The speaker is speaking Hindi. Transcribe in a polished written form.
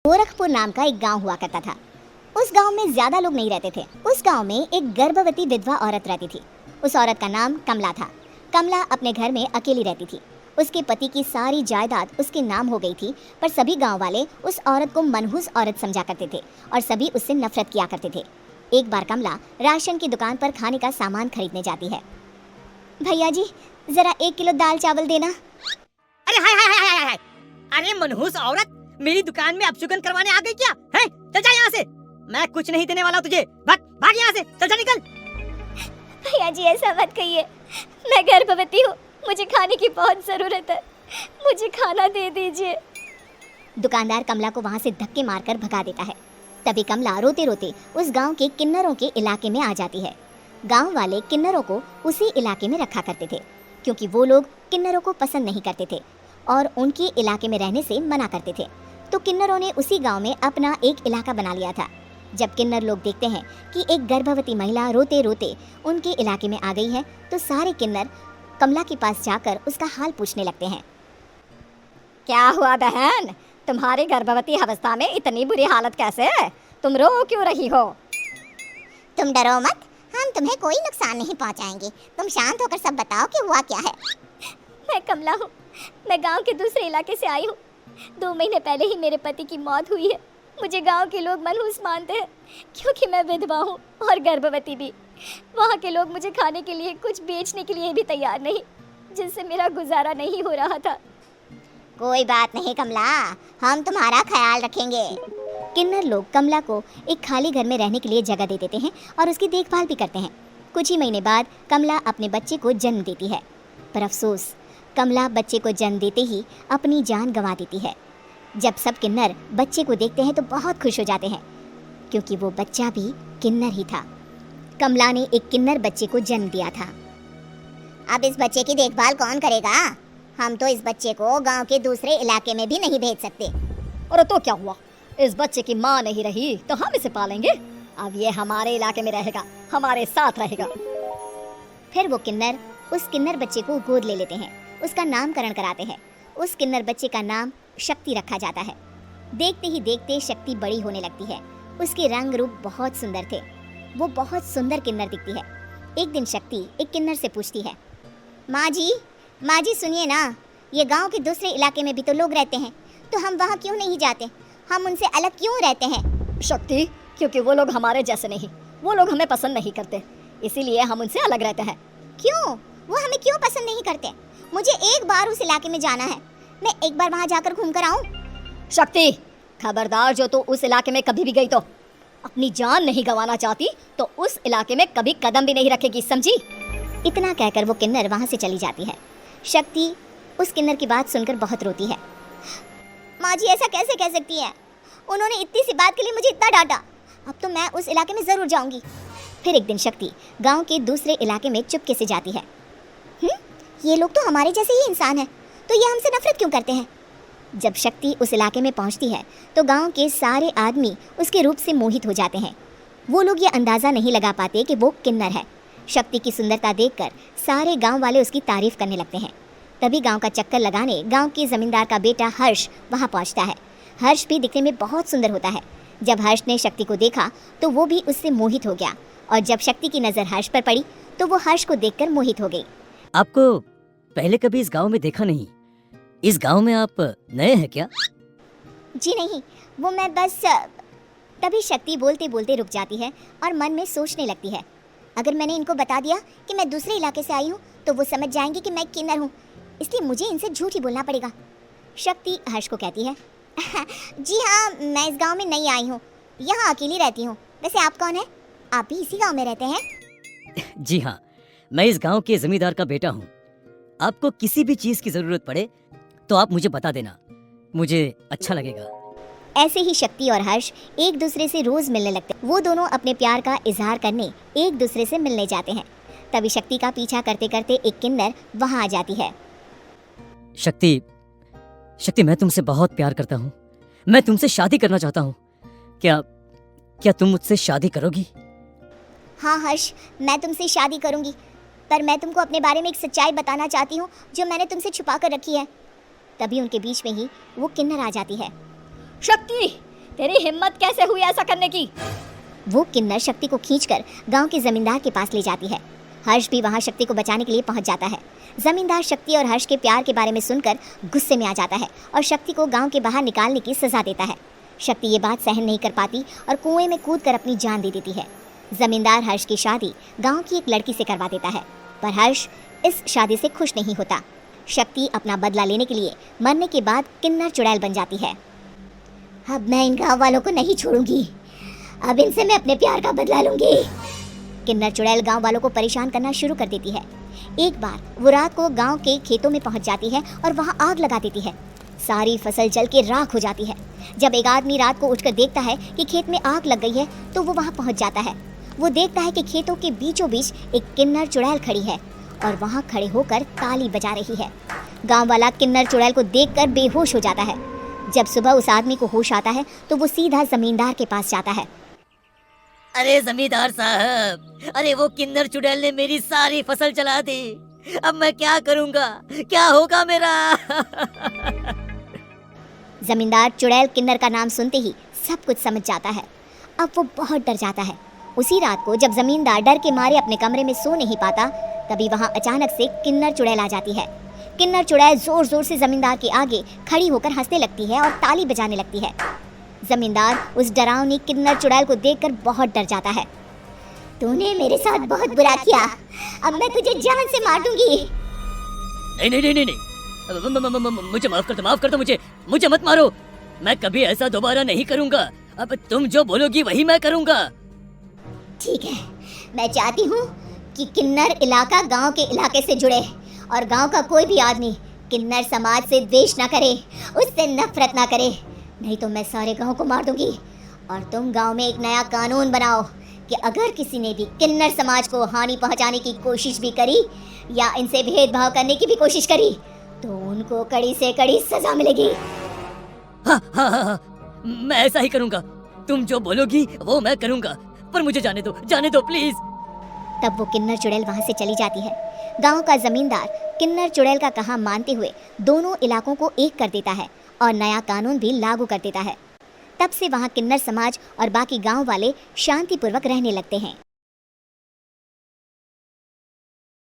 गोरखपुर नाम का एक गांव हुआ करता था। उस गांव में ज्यादा लोग नहीं रहते थे। उस गांव में एक गर्भवती विधवा औरत रहती थी। उस औरत का नाम कमला था। कमला अपने घर में अकेली रहती थी। उसके पति की सारी जायदाद उसके नाम हो गई थी, पर सभी गांव वाले उस औरत को मनहूस औरत समझा करते थे और सभी उससे नफरत किया करते थे। एक बार कमला राशन की दुकान पर खाने का सामान खरीदने जाती है। भैया जी, जरा 1 किलो दाल चावल देना। अरे हाय हाय हाय हाय हाय, अरे मनहूस औरत, मेरी दुकान में अपशुगन करवाने आ गई क्या है? चल जा यहाँ से, मैं कुछ नहीं देने वाला तुझे। भाग भाग यहाँ से, चल जा निकल। भैया जी, ऐसा मत कहिए, मैं गर्भवती हूँ, मुझे खाने की बहुत जरूरत है, मुझे खाना दे दीजिए। दुकानदार कमला को वहाँ से धक्के मारकर भगा देता है। तभी कमला रोते रोते उस गांव के किन्नरों के इलाके में आ जाती है। गांव वाले किन्नरों को उसी इलाके में रखा करते थे, क्योंकि वो लोग किन्नरों को पसंद नहीं करते थे और उनके इलाके में रहने से मना करते थे। तो किन्नरों ने उसी गांव में अपना एक इलाका बना लिया था। जब किन्नर लोग देखते हैं कि एक गर्भवती महिला रोते रोते उनके इलाके में आ गई है, तो सारे किन्नर कमला के पास जाकर उसका हाल पूछने लगते हैं। क्या हुआ बहन, तुम्हारी गर्भवती अवस्था में इतनी बुरी हालत कैसे है? तुम रो क्यों रही हो? तुम डरो मत, हम तुम्हें कोई नुकसान नहीं पहुंचाएंगे। तुम शांत होकर सब बताओ कि हुआ क्या है। मैं कमला हूँ, मैं गांव के दूसरे इलाके से आई हूँ। 2 महीने पहले ही मेरे पति की मौत हुई है। मुझे गांव के लोग मनहूस मानते हैं, क्योंकि मैं विधवा हूँ और गर्भवती भी। वहाँ के लोग मुझे खाने के लिए कुछ बेचने के लिए भी तैयार नहीं, जिससे मेरा गुजारा नहीं हो रहा था। कोई बात नहीं कमला, हम तुम्हारा ख्याल रखेंगे। किन्नर लोग कमला को एक खाली घर में रहने के लिए जगह दे देते हैं और उसकी देखभाल भी करते हैं। कुछ ही महीने बाद कमला अपने बच्चे को जन्म देती है, पर अफसोस, कमला बच्चे को जन्म देते ही अपनी जान गंवा देती है। जब सब किन्नर बच्चे को देखते हैं तो बहुत खुश हो जाते हैं, क्योंकि वो बच्चा भी किन्नर ही था। कमला ने एक किन्नर बच्चे को जन्म दिया था। अब इस बच्चे की देखभाल कौन करेगा? हम तो इस बच्चे को गांव के दूसरे इलाके में भी नहीं भेज सकते। और तो क्या हुआ, इस बच्चे की माँ नहीं रही तो हम इसे पालेंगे। अब ये हमारे इलाके में रहेगा, हमारे साथ रहेगा। फिर वो किन्नर उस किन्नर बच्चे को गोद ले लेते हैं, उसका नामकरण कराते हैं। उस किन्नर बच्चे का नाम शक्ति रखा जाता है। देखते ही देखते शक्ति बड़ी होने लगती है। उसके रंग रूप बहुत सुंदर थे। वो बहुत सुंदर किन्नर दिखती है। एक दिन शक्ति एक किन्नर से पूछती है, माँ जी सुनिए ना, ये गांव के दूसरे इलाके में भी तो लोग रहते हैं, तो हम वहाँ क्यों नहीं जाते? हम उनसे अलग क्यों रहते हैं? शक्ति, क्योंकि वो लोग हमारे जैसे नहीं, वो लोग हमें पसंद नहीं करते, इसीलिए हम उनसे अलग रहते हैं। क्यों? वो हमें क्यों पसंद नहीं करते? मुझे एक बार उस इलाके में जाना है, मैं एक बार वहाँ जाकर घूम कर आऊँ। शक्ति, खबरदार, जो तू उस इलाके में कभी भी गई तो अपनी जान नहीं गंवाना चाहती तो उस इलाके में कभी कदम भी नहीं रखेगी, समझी? इतना कहकर वो किन्नर वहाँ से चली जाती है। शक्ति उस किन्नर की बात सुनकर बहुत रोती है। माँ जी, ऐसा कैसे कह सकती है? उन्होंने इतनी सी बात के लिए मुझे इतना डांटा। अब तो मैं उस इलाके में ज़रूर जाऊंगी। फिर एक दिन शक्ति गांव के दूसरे इलाके में चुपके से जाती है। ये लोग तो हमारे जैसे ही इंसान हैं, तो ये हमसे नफरत क्यों करते हैं? जब शक्ति उस इलाके में पहुंचती है तो गांव के सारे आदमी उसके रूप से मोहित हो जाते हैं। वो लोग ये अंदाज़ा नहीं लगा पाते कि वो किन्नर है। शक्ति की सुंदरता देखकर सारे गांव वाले उसकी तारीफ करने लगते हैं। तभी गांव का चक्कर लगाने गांव के जमींदार का बेटा हर्ष वहां पहुंचता है। हर्ष भी दिखने में बहुत सुंदर होता है। जब हर्ष ने शक्ति को देखा तो वो भी उससे मोहित हो गया, और जब शक्ति की नज़र हर्ष पर पड़ी तो वो हर्ष को देखकर मोहित हो गई। आपको पहले कभी इस गांव में देखा नहीं। इस गांव में आप नए हैं क्या? जी नहीं, वो मैं बस। तभी शक्ति बोलते बोलते रुक जाती है और मन में सोचने लगती है, अगर मैंने इनको बता दिया कि मैं दूसरे इलाके से आई हूँ तो वो समझ जाएंगे कि मैं किन्नर हूँ, इसलिए मुझे इनसे झूठ ही बोलना पड़ेगा। शक्ति हर्ष को कहती है, जी हाँ, मैं इस गांव में नई आई हूँ, यहाँ अकेली रहती हूँ। वैसे आप कौन है? आप भी इसी गांव में रहते हैं? जी हाँ, मैं इस गांव के जमींदार का बेटा हूँ। आपको किसी भी चीज की जरूरत पड़े तो आप मुझे बता देना, मुझे अच्छा लगेगा। ऐसे ही शक्ति और हर्ष एक दूसरे से रोज मिलने लगते। वो दोनों अपने प्यार का इजहार करने एक दूसरे से मिलने जाते हैं। तभी शक्ति का पीछा करते करते एक किन्नर वहां आ जाती है। शक्ति, मैं तुमसे बहुत प्यार करता हूँ। मैं तुमसे शादी करना चाहता हूँ। क्या तुम मुझसे शादी करोगी? हाँ हर्ष, मैं तुमसे शादी करूंगी, पर मैं तुमको अपने बारे में एक सच्चाई बताना चाहती हूँ जो मैंने तुमसे छुपा कर रखी है। तभी उनके बीच में ही वो किन्नर आ जाती है। शक्ति, तेरी हिम्मत कैसे हुई ऐसा करने की? वो किन्नर शक्ति को खींचकर गांव के जमींदार के पास ले जाती है। हर्ष भी वहां शक्ति को बचाने के लिए पहुंच जाता है। जमींदार शक्ति और हर्ष के प्यार के बारे में सुनकर गुस्से में आ जाता है और शक्ति को गांव के बाहर निकालने की सजा देता है। शक्ति ये बात सहन नहीं कर पाती और कुएं में कूदकर अपनी जान दे देती है। जमींदार हर्ष की शादी गांव की एक लड़की से करवा देता है, पर हर्ष इस शादी से खुश नहीं होता। शक्ति अपना बदला लेने के लिए मरने के बाद किन्नर चुड़ैल बन जाती है। अब मैं इन गाँव वालों को नहीं छोड़ूंगी, अब इनसे मैं अपने प्यार का बदला लूंगी। किन्नर चुड़ैल गांव वालों को परेशान करना शुरू कर देती है। एक बार वो रात को गांव के खेतों में पहुंच जाती है और वहां आग लगा देती है। सारी फसल जल के राख हो जाती है। जब एक आदमी रात को उठकर देखता है कि खेत में आग लग गई है तो वो वहां पहुंच जाता है। वो देखता है कि खेतों के बीचों बीच एक किन्नर चुड़ैल खड़ी है और वहां खड़े होकर ताली बजा रही है। गाँव वाला किन्नर चुड़ैल को देखकर बेहोश हो जाता है। जब सुबह उस आदमी को होश आता है तो वो सीधा जमींदार के पास जाता है। अरे जमींदार साहब, अरे वो किन्नर चुड़ैल ने मेरी सारी फसल जला दी। अब मैं क्या करूंगा, क्या होगा मेरा? जमींदार चुड़ैल किन्नर का नाम सुनते ही सब कुछ समझ जाता है। अब वो बहुत डर जाता है। उसी रात को जब जमींदार डर के मारे अपने कमरे में सो नहीं पाता, तभी वहां अचानक से किन्नर चुड़ैल आ जाती है। किन्नर चुड़ैल जोर जोर से जमींदार के आगे खड़ी होकर हंसने लगती है और ताली बजाने लगती है। जमींदार उस डरावनी किन्नर चुड़ैल को देखकर बहुत डर जाता है। तूने मेरे साथ बहुत बुरा किया, अब मैं तुझे जान से मार दूंगी। नहीं नहीं नहीं नहीं, नहीं। मुझे माफ कर दो, मुझे मत मारो। मैं कभी ऐसा दोबारा नहीं करूंगा। अब तुम जो बोलोगी वही मैं करूंगा। ठीक है, मैं चाहती हूँ कि किन्नर इलाका गांव के इलाके से जुड़े और गांव का कोई भी आदमी किन्नर समाज से द्वेष ना करे, उससे नफरत ना करे, नहीं तो मैं सारे गांव को मार दूंगी। और तुम गांव में एक नया कानून बनाओ कि अगर किसी ने भी किन्नर समाज को हानि पहुंचाने की कोशिश भी करी या इनसे भेदभाव करने की भी कोशिश करी तो उनको कड़ी से कड़ी सजा मिलेगी। हाँ हाँ हाँ हाँ, मैं ऐसा ही करूंगा। तुम जो बोलोगी वो मैं करूंगा, पर मुझे जाने दो प्लीज। तब वो किन्नर चुड़ैल वहां से चली जाती है। गांव का जमींदार किन्नर चुड़ैल का कहा मानते हुए दोनों इलाकों को एक कर देता है और नया कानून भी लागू कर देता है। तब से वहां किन्नर समाज और बाकी गांव वाले शांतिपूर्वक रहने लगते हैं।